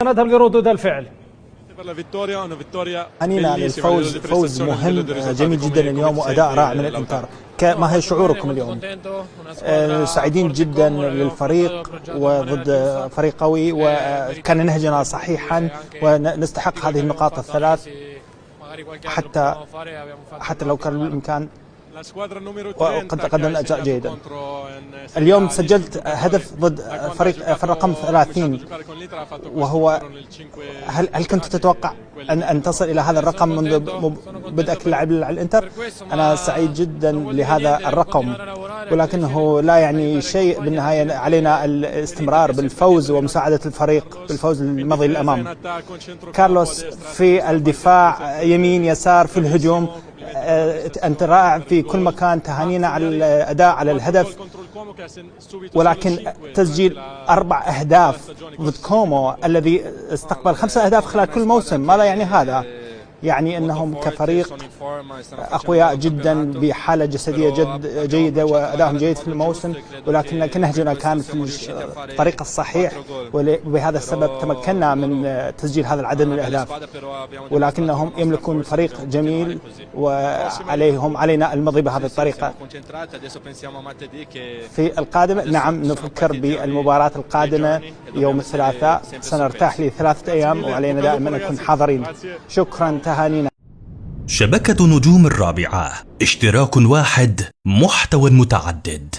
نذهب لردود الفعل. عنينا للفوز، فوز مهم جميل جدا اليوم وأداء رائع من الإنتر. ما هي شعوركم اليوم؟ سعيدين جدا للفريق وضد فريق قوي، وكان نهجنا صحيحا ونستحق هذه النقاط الثلاث حتى لو كان بالإمكان، وقد قدمنا أداء جيدا. اليوم سجلت هدف ضد فريق في الرقم 30، وهو هل كنت تتوقع أن تصل إلى هذا الرقم منذ بدأك اللعب على الإنتر؟ أنا سعيد جدا لهذا الرقم، ولكنه لا يعني شيء. بالنهاية علينا الاستمرار بالفوز ومساعدة الفريق بالفوز المضي للأمام. كارلوس في الدفاع، يمين يسار، في الهجوم، أنت رائع في كل مكان. تهانينا على الأداء على الهدف، ولكن تسجيل 4 أهداف ضد كومو الذي استقبل 5 أهداف خلال كل موسم، ماذا يعني هذا؟ يعني أنهم كفريق أقوياء جدا بحالة جسدية جيدة وأدائهم جيد في الموسم، ولكن نهجنا كان في الطريق الصحيح، وبهذا السبب تمكنا من تسجيل هذا العدد من الأهداف. ولكنهم يملكون فريق جميل علينا المضي بهذه الطريقة. في القادم نعم نفكر بالمباراة القادمة يوم الثلاثاء، سنرتاح ل3 أيام وعلينا دائما نكون حاضرين. شكرا، تهانينا. شبكة نجوم الرابعة، اشتراك واحد، محتوى متعدد.